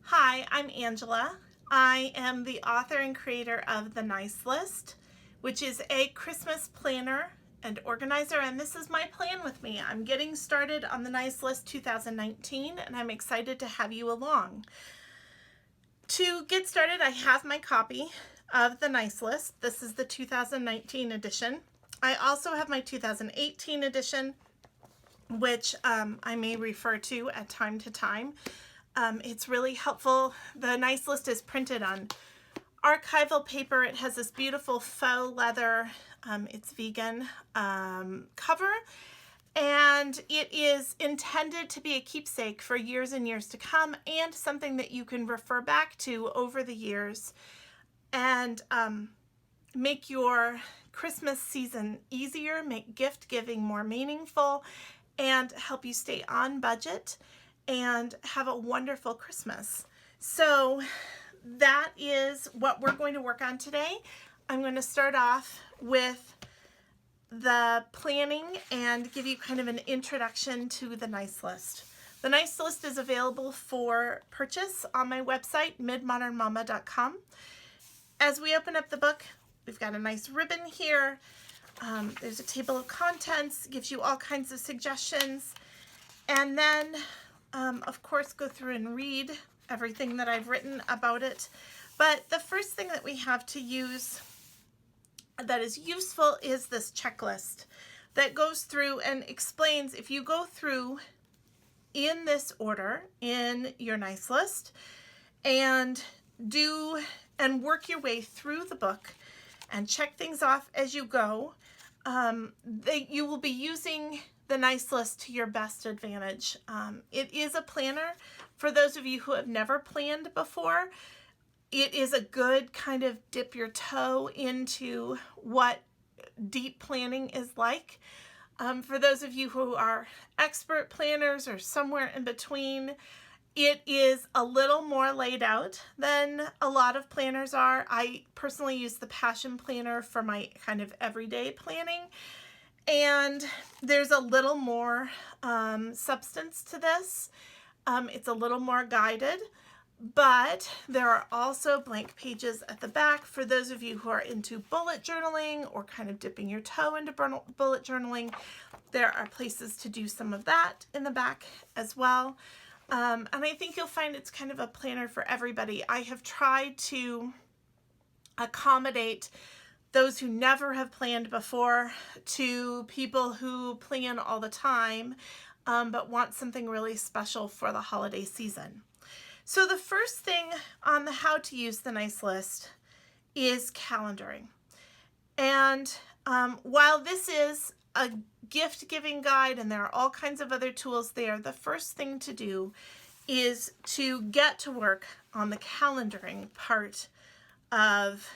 Hi, I'm Angela. I am the author and creator of The Nice List, which is a Christmas planner and organizer, and this is my plan with me. I'm getting started on The Nice List 2019, and I'm excited to have you along. To get started, I have my copy of The Nice List. This is the 2019 edition. I also have my 2018 edition, which I may refer to at time to time. It's really helpful. The Nice List is printed on archival paper. It has this beautiful faux leather, it's vegan cover, and it is intended to be a keepsake for years and years to come, and something that you can refer back to over the years and make your Christmas season easier, make gift giving more meaningful, and help you stay on budget and have a wonderful Christmas. So that is what we're going to work on today. I'm going to start off with the planning and give you kind of an introduction to the Nice List. The Nice List is available for purchase on my website, midmodernmama.com. As we open up the book, we've got a nice ribbon here. There's a table of contents, gives you all kinds of suggestions, and then of course go through and read everything that I've written about it. But the first thing that we have to use that is useful is this checklist that goes through and explains, if you go through in this order in your Nice List and do and work your way through the book and check things off as you go, you will be using the Nice List to your best advantage. It is a planner for those of you who have never planned before. It is a good kind of dip your toe into what deep planning is like. For those of you who are expert planners or somewhere in between, it is a little more laid out than a lot of planners are. I personally use the Passion Planner for my kind of everyday planning, and there's a little more substance to this. It's a little more guided, but there are also blank pages at the back for those of you who are into bullet journaling or kind of dipping your toe into bullet journaling. There are places to do some of that in the back as well. And I think you'll find it's kind of a planner for everybody. I have tried to accommodate those who never have planned before to people who plan all the time, but want something really special for the holiday season. So the first thing on the how to use the Nice List is calendaring. And while this is a gift-giving guide and there are all kinds of other tools there, the first thing to do is to get to work on the calendaring part of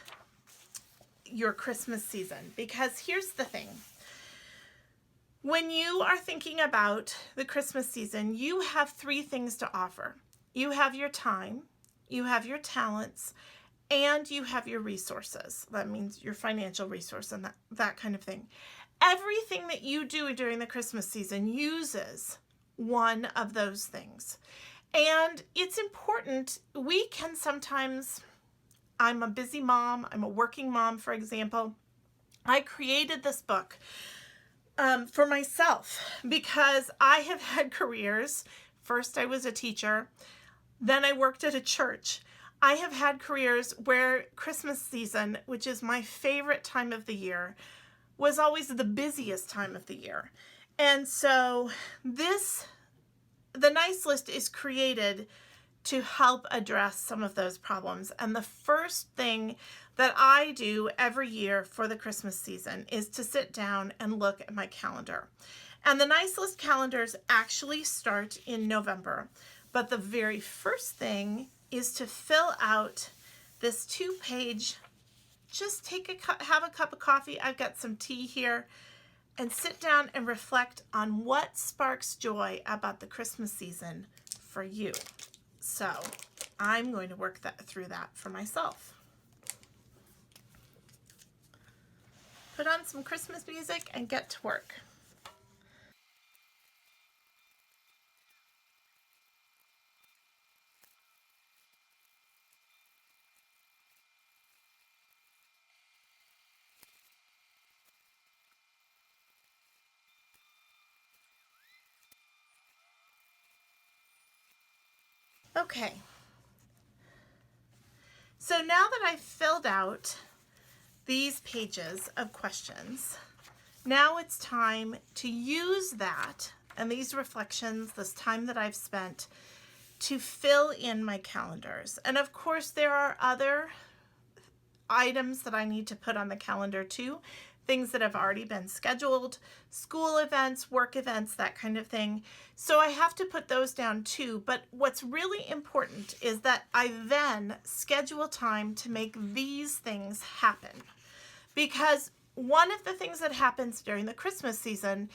your Christmas season. Because here's the thing. When you are thinking about the Christmas season, you have three things to offer. You have your time, you have your talents, and you have your resources. That means your financial resource and that kind of thing. Everything that you do during the Christmas season uses one of those things. And it's important. We can sometimes, I'm a busy mom, I'm a working mom, for example. I created this book for myself because I have had careers. First, I was a teacher. Then I worked at a church. I have had careers where Christmas season, which is my favorite time of the year, was always the busiest time of the year. And so the Nice List is created to help address some of those problems. And the first thing that I do every year for the Christmas season is to sit down and look at my calendar. And the Nice List calendars actually start in November. But the very first thing is to fill out this 2-page, just have a cup of coffee, I've got some tea here, and sit down and reflect on what sparks joy about the Christmas season for you. So I'm going to work through that for myself. Put on some Christmas music and get to work. Okay. So now that I've filled out these pages of questions, now it's time to use that and these reflections, this time that I've spent, to fill in my calendars. And of course, there are other items that I need to put on the calendar too, things that have already been scheduled, school events, work events, that kind of thing. So I have to put those down too. But what's really important is that I then schedule time to make these things happen. Because one of the things that happens during the Christmas season,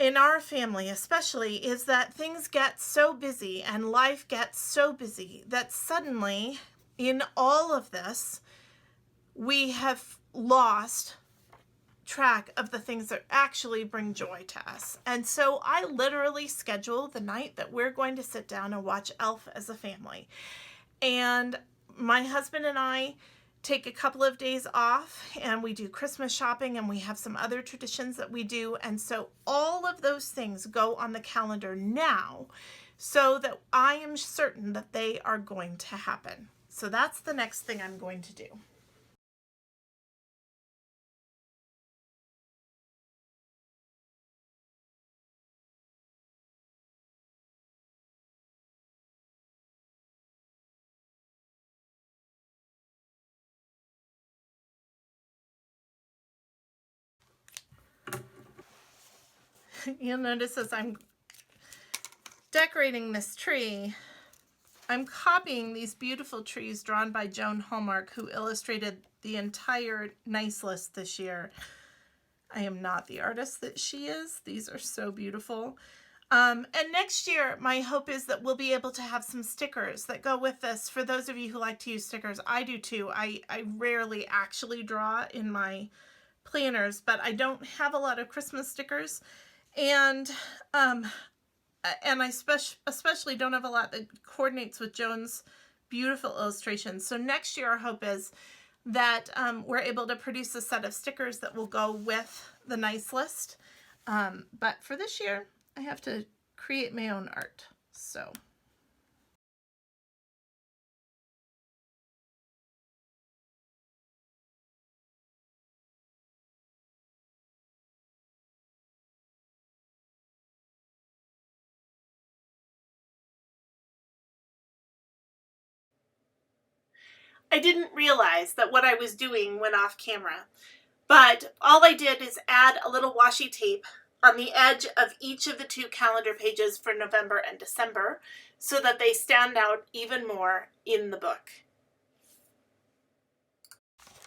in our family especially, is that things get so busy and life gets so busy that suddenly in all of this, we have lost track of the things that actually bring joy to us. And so I literally schedule the night that we're going to sit down and watch Elf as a family. And my husband and I take a couple of days off and we do Christmas shopping and we have some other traditions that we do. And so all of those things go on the calendar now so that I am certain that they are going to happen. So that's the next thing I'm going to do. You'll notice as I'm decorating this tree, I'm copying these beautiful trees drawn by Joan Hallmark, who illustrated the entire Nice List this year. I am not the artist that she is. These are so beautiful. And next year, my hope is that we'll be able to have some stickers that go with this. For those of you who like to use stickers, I do too. I rarely actually draw in my planners, but I don't have a lot of Christmas stickers. And I especially don't have a lot that coordinates with Joan's beautiful illustrations. So next year, our hope is that we're able to produce a set of stickers that will go with the Nice List. But for this year, I have to create my own art. So. I didn't realize that what I was doing went off camera, but all I did is add a little washi tape on the edge of each of the two calendar pages for November and December so that they stand out even more in the book.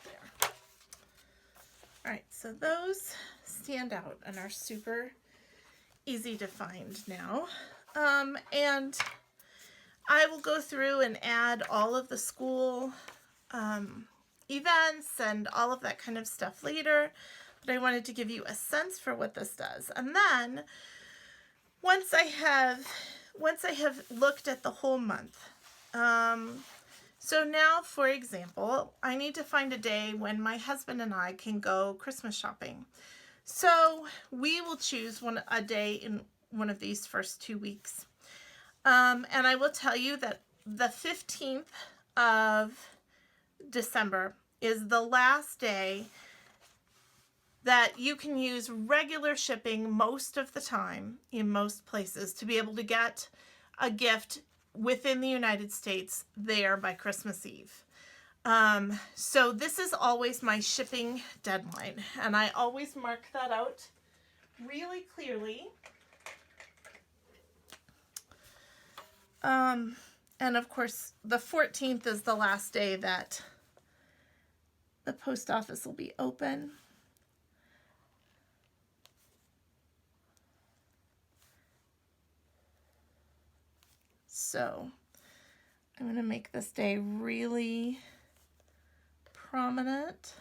There. All right, so those stand out and are super easy to find now. And I will go through and add all of the school events and all of that kind of stuff later, but I wanted to give you a sense for what this does. And then once I have looked at the whole month, so now, for example, I need to find a day when my husband and I can go Christmas shopping. So we will choose a day in one of these first 2 weeks. And I will tell you that the 15th of December is the last day that you can use regular shipping most of the time in most places to be able to get a gift within the United States there by Christmas Eve. So this is always my shipping deadline, and I always mark that out really clearly. And of course, the 14th is the last day that the post office will be open. So I'm going to make this day really prominent.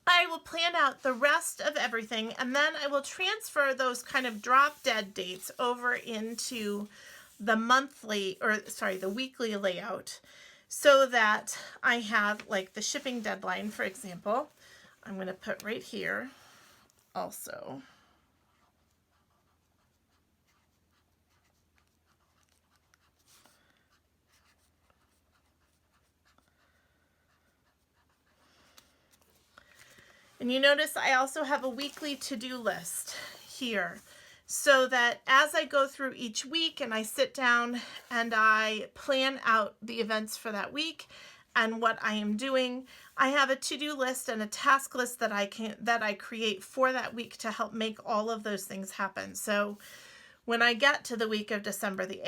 I will plan out the rest of everything, and then I will transfer those kind of drop dead dates over into the the weekly layout, so that I have, like, the shipping deadline, for example, I'm going to put right here also. And you notice I also have a weekly to-do list here, so that as I go through each week and I sit down and I plan out the events for that week and what I am doing, I have a to-do list and a task list that I create for that week to help make all of those things happen. So when I get to the week of December the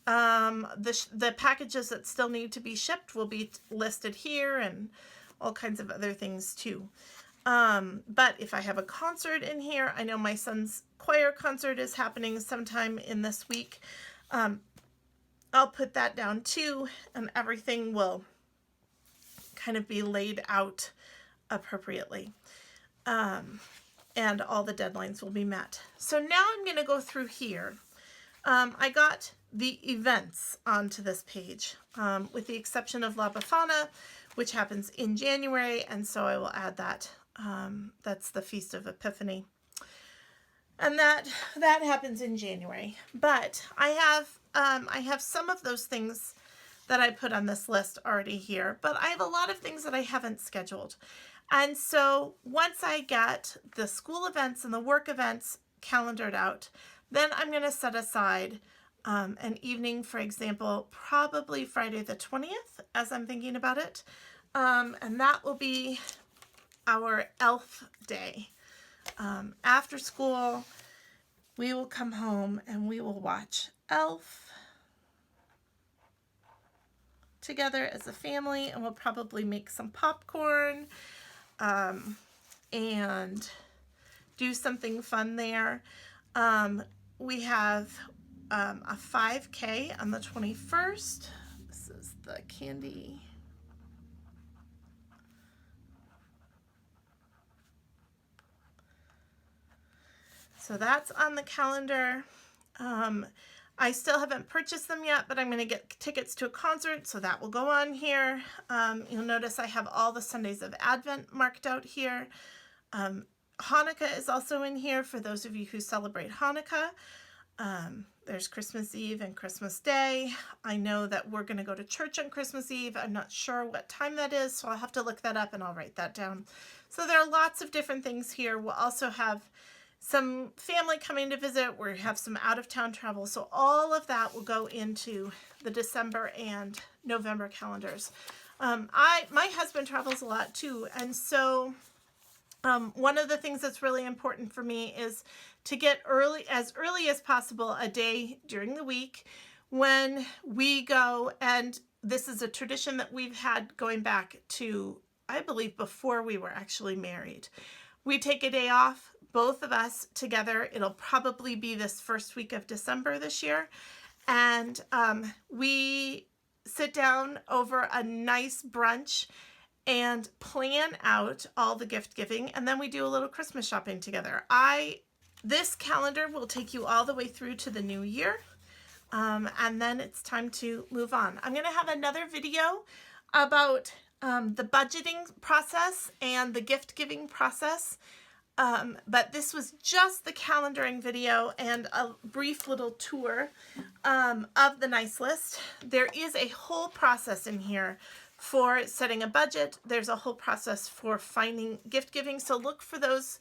8th, the packages that still need to be shipped will be listed here, and all kinds of other things too. But if I have a concert in here, I know my son's choir concert is happening sometime in this week. I'll put that down too, and everything will kind of be laid out appropriately. And all the deadlines will be met. So now I'm going to go through here. I got the events onto this page, with the exception of La Befana, which happens in January, and so I will add that. That's the Feast of Epiphany. And that happens in January. But I have some of those things that I put on this list already here, but I have a lot of things that I haven't scheduled. And so once I get the school events and the work events calendared out, then I'm going to set aside an evening, for example, probably Friday the 20th, as I'm thinking about it. And that will be our elf day. After school, we will come home and we will watch Elf together as a family, and we'll probably make some popcorn and do something fun there. We have a 5K on the 21st. This is the candy. So that's on the calendar. I still haven't purchased them yet, but I'm going to get tickets to a concert, so that will go on here. You'll notice I have all the Sundays of Advent marked out here. Hanukkah is also in here for those of you who celebrate Hanukkah. There's Christmas Eve and Christmas Day. I know that we're going to go to church on Christmas Eve. I'm not sure what time that is, so I'll have to look that up and I'll write that down. So there are lots of different things here. We'll also have some family coming to visit. We have some out-of-town travel. So all of that will go into the December and November calendars. My husband travels a lot too, and so one of the things that's really important for me is to get as early as possible a day during the week when we go, and this is a tradition that we've had going back to, I believe, before we were actually married. We take a day off, both of us together. It'll probably be this first week of December this year. And we sit down over a nice brunch and plan out all the gift giving. And then we do a little Christmas shopping together. This calendar will take you all the way through to the new year. And then it's time to move on. I'm going to have another video about the budgeting process and the gift giving process. But this was just the calendaring video and a brief little tour of the Nice List. There is a whole process in here for setting a budget. There's a whole process for finding gift giving. So look for those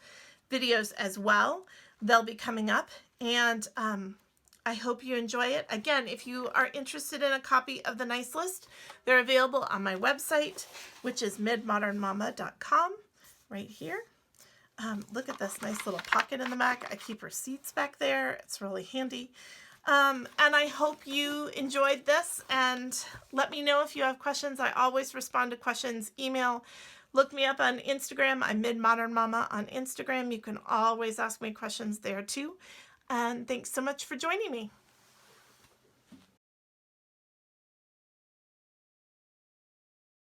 videos as well. They'll be coming up, and I hope you enjoy it. Again, if you are interested in a copy of the Nice List, they're available on my website, which is midmodernmama.com, right here. Look at this nice little pocket in the back. I keep receipts back there. It's really handy. And I hope you enjoyed this, and let me know if you have questions. I always respond to questions. Email. Look me up on Instagram. I'm midmodernmama on Instagram. You can always ask me questions there too. And thanks so much for joining me.